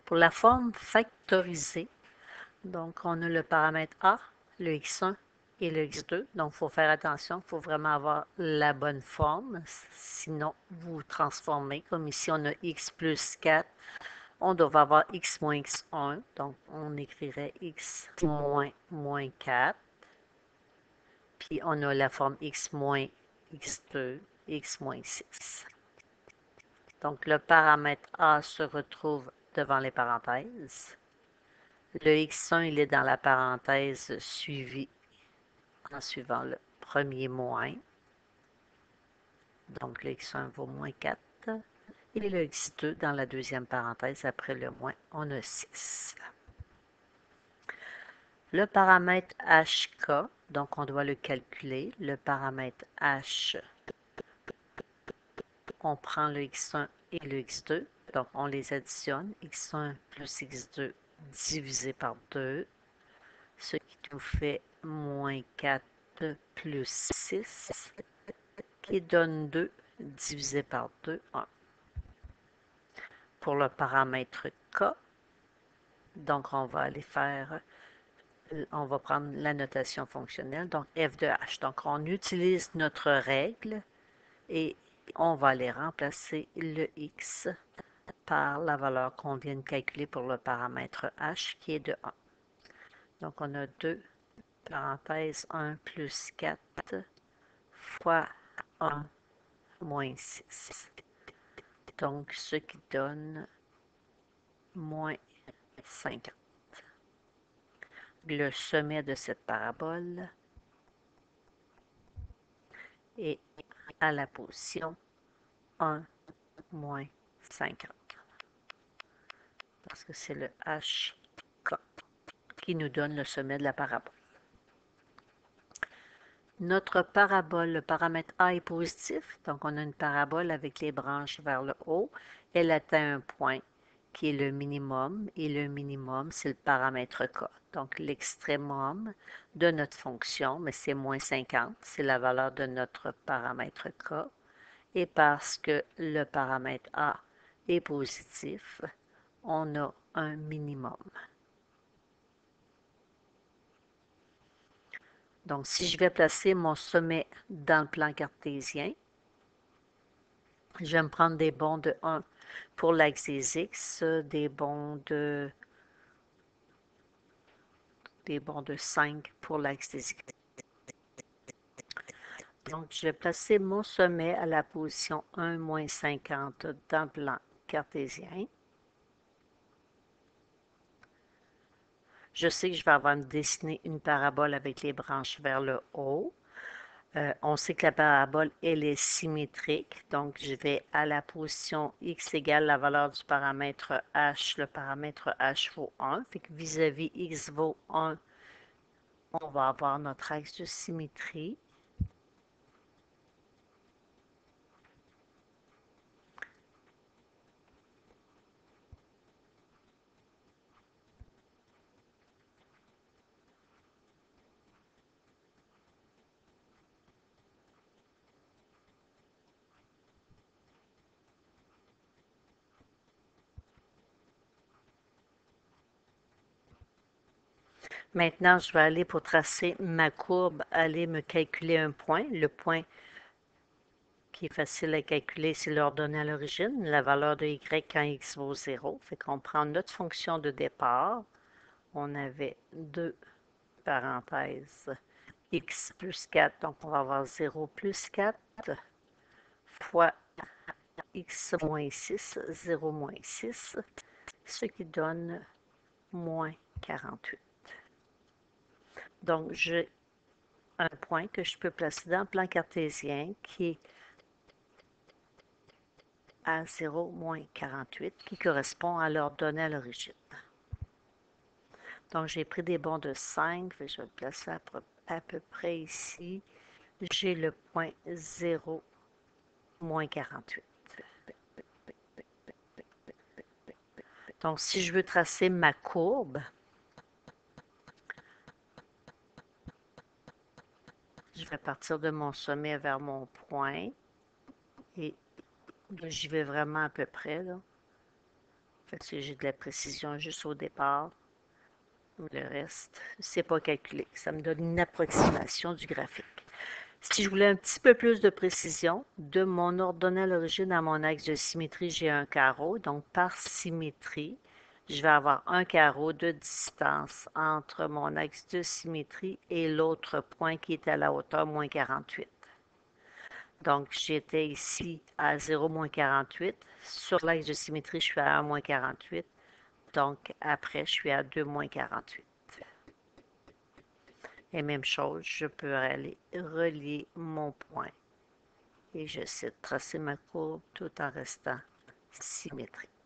Pour la forme factorisée, donc on a le paramètre A, le x1 et le x2. Donc, il faut faire attention, il faut vraiment avoir la bonne forme. Sinon, vous transformez. Comme ici, on a x plus 4. On doit avoir x moins x1. Donc, on écrirait x moins 4. Puis, on a la forme x moins x2, x moins 6. Donc, le paramètre A se retrouve devant les parenthèses. Le x1, il est dans la parenthèse suivie en suivant le premier moins. Donc, le x1 vaut moins 4. Et le x2 dans la deuxième parenthèse, après le moins, on a 6. Le paramètre hk, donc on doit le calculer. Le paramètre h, on prend le x1 et le x2. Donc, on les additionne. x1 plus x2 divisé par 2, ce qui nous fait moins 4 plus 6, qui donne 2 divisé par 2, 1. Pour le paramètre k, donc on va aller faire, on va prendre la notation fonctionnelle, donc f de h. Donc on utilise notre règle et on va aller remplacer le x par la valeur qu'on vient de calculer pour le paramètre h qui est de 1. Donc on a 2 parenthèse 1 plus 4 fois 1 moins 6. Donc, ce qui donne moins 50. Le sommet de cette parabole est à la position 1 moins 50. Parce que c'est le HK qui nous donne le sommet de la parabole. Notre parabole, le paramètre A est positif, donc on a une parabole avec les branches vers le haut. Elle atteint un point qui est le minimum, et le minimum, c'est le paramètre K. Donc, l'extrémum de notre fonction, mais c'est moins 50, c'est la valeur de notre paramètre K. Et parce que le paramètre A est positif, on a un minimum. Donc, si je vais placer mon sommet dans le plan cartésien, je vais me prendre des bonds de 1 pour l'axe des X, des bonds de 5 pour l'axe des Y. Donc, je vais placer mon sommet à la position 1 moins 50 dans le plan cartésien. Je sais que je vais avoir dessiné une parabole avec les branches vers le haut. On sait que la parabole, elle est symétrique. Donc, je vais à la position x égale la valeur du paramètre h. Le paramètre h vaut 1. Fait que vis-à-vis x vaut 1, on va avoir notre axe de symétrie. Maintenant, je vais aller pour tracer ma courbe, aller me calculer un point. Le point qui est facile à calculer, c'est l'ordonnée à l'origine, la valeur de y quand x vaut 0. Fait qu'on prend notre fonction de départ. On avait 2 parenthèses x plus 4, donc on va avoir 0 plus 4 fois x moins 6, 0 moins 6, ce qui donne moins 48. Donc, j'ai un point que je peux placer dans le plan cartésien qui est à 0 moins 48, qui correspond à l'ordonnée à l'origine. Donc, j'ai pris des bonds de 5, je vais le placer à peu près ici. J'ai le point 0 moins 48. Donc, si je veux tracer ma courbe, je vais partir de mon sommet vers mon point et j'y vais vraiment à peu près, là. Parce que j'ai de la précision juste au départ. Le reste, c'est pas calculé. Ça me donne une approximation du graphique. Si je voulais un petit peu plus de précision, de mon ordonnée d'origine à mon axe de symétrie, j'ai un carreau. Donc, par symétrie, je vais avoir un carreau de distance entre mon axe de symétrie et l'autre point qui est à la hauteur moins 48. Donc, j'étais ici à 0 moins 48. Sur l'axe de symétrie, je suis à 1 moins 48. Donc, après, je suis à 2 moins 48. Et même chose, je peux aller relier mon point. Et je sais tracer ma courbe tout en restant symétrique.